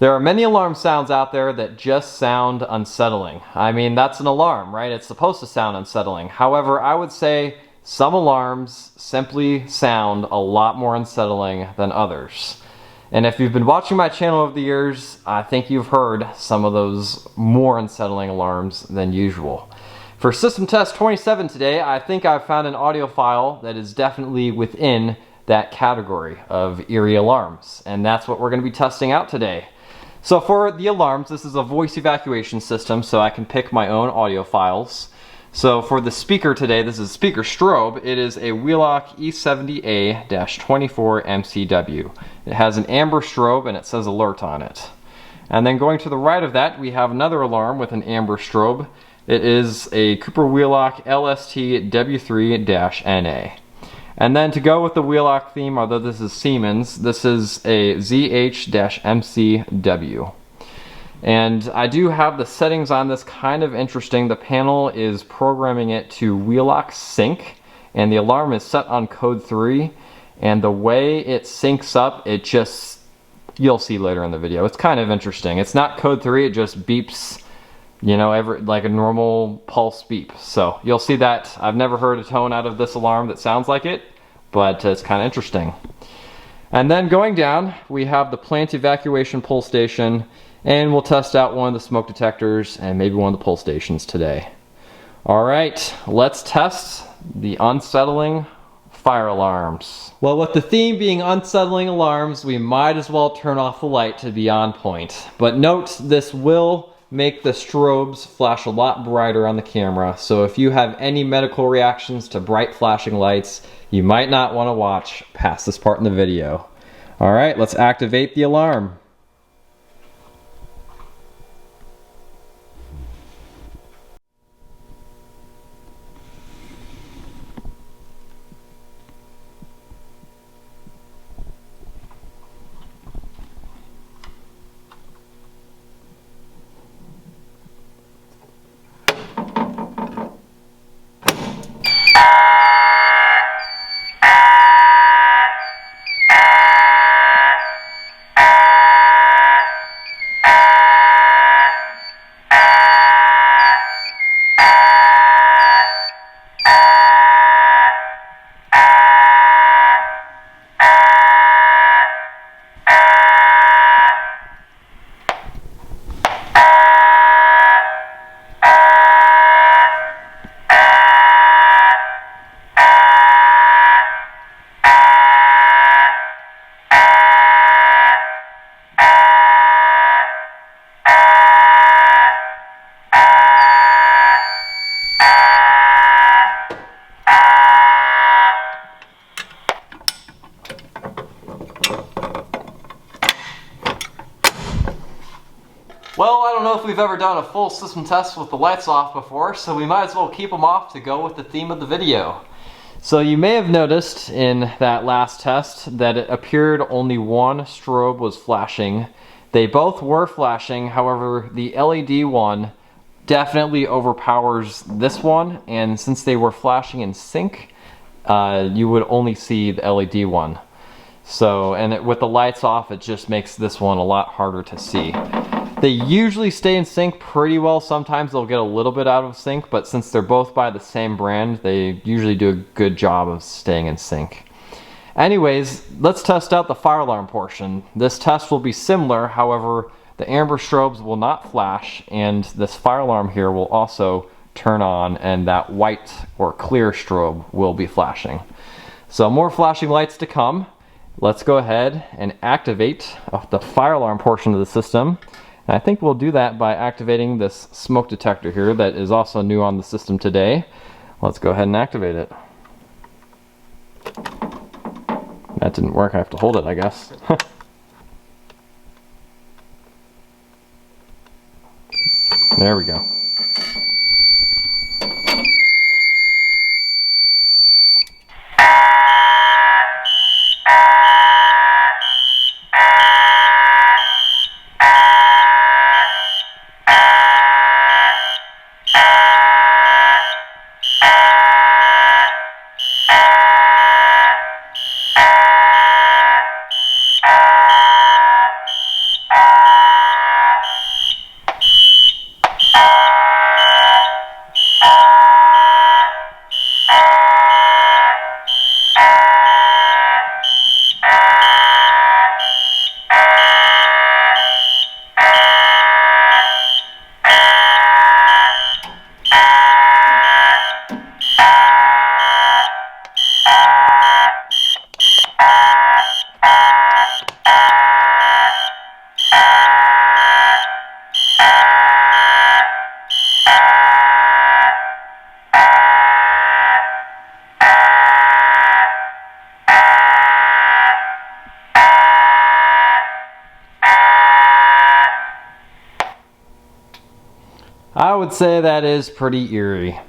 There are many alarm sounds out there that just sound unsettling. I mean, that's an alarm, right? It's supposed to sound unsettling. However, I would say some alarms simply sound a lot more unsettling than others. And if you've been watching my channel over the years, I think you've heard some of those more unsettling alarms than usual. For system test 27 today, I think I've found an audio file that is definitely within that category of eerie alarms. And that's what we're going to be testing out today. So for the alarms, this is a voice evacuation system, so I can pick my own audio files. So for the speaker today, this is speaker strobe. It is a Wheelock E70A-24 MCW. It has an amber strobe and it says alert on it. And then going to the right of that, we have another alarm with an amber strobe. It is a Cooper Wheelock LST W3-NA. And then to go with the Wheelock theme, although this is Siemens, this is a ZH-MCW. And I do have the settings on this kind of interesting. The panel is programming it to Wheelock sync, and the alarm is set on code 3. And the way it syncs up, it just, you'll see later in the video. It's kind of interesting. It's not code 3, it just beeps, you know, like a normal pulse beep. So you'll see that. I've never heard a tone out of this alarm that sounds like it, but it's kind of interesting. And then going down, we have the plant evacuation pull station. And we'll test out one of the smoke detectors and maybe one of the pull stations today. Alright, let's test the unsettling fire alarms. Well, with the theme being unsettling alarms, we might as well turn off the light to be on point. But note, this will make the strobes flash a lot brighter on the camera, so if you have any medical reactions to bright flashing lights, you might not want to watch past this part in the video. Alright, let's activate the alarm. Well, I don't know if we've ever done a full system test with the lights off before, so we might as well keep them off to go with the theme of the video. So you may have noticed in that last test that it appeared only one strobe was flashing. They both were flashing, however the LED one definitely overpowers this one, and since they were flashing in sync, you would only see the LED one. So, and with the lights off, it just makes this one a lot harder to see. They usually stay in sync pretty well. Sometimes they'll get a little bit out of sync, but since they're both by the same brand, they usually do a good job of staying in sync. Anyways, let's test out the fire alarm portion. This test will be similar, however, the amber strobes will not flash, and this fire alarm here will also turn on, and that white or clear strobe will be flashing. So more flashing lights to come. Let's go ahead and activate the fire alarm portion of the system. And I think we'll do that by activating this smoke detector here that is also new on the system today. Let's go ahead and activate it. That didn't work, I have to hold it, I guess. There we go. I would say that is pretty eerie.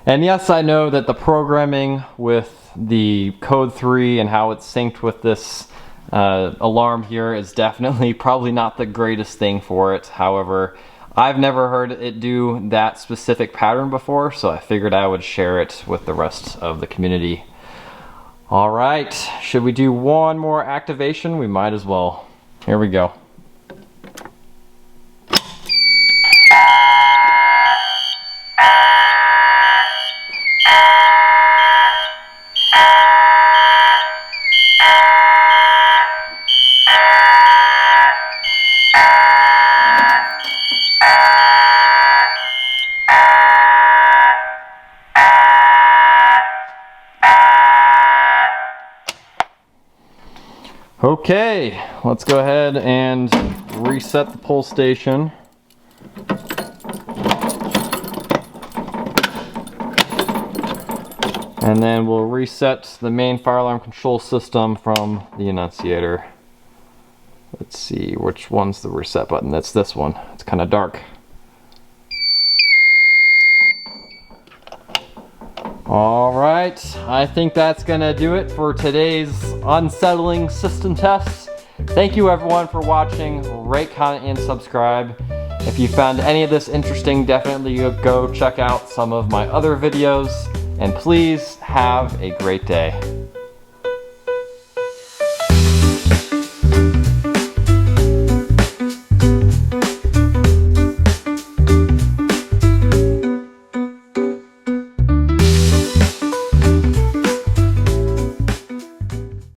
And yes, I know that the programming with the code 3 and how it's synced with this alarm here is definitely probably not the greatest thing for it. However, I've never heard it do that specific pattern before, so I figured I would share it with the rest of the community. All right, should we do one more activation? We might as well. Here we go. Okay, let's go ahead and reset the pull station. And then we'll reset the main fire alarm control system from the annunciator. Let's see, which one's the reset button? That's this one. It's kind of dark. All right, I think that's gonna do it for today's unsettling system test. Thank you everyone for watching. Rate, comment, and subscribe. If you found any of this interesting, definitely go check out some of my other videos. And please have a great day.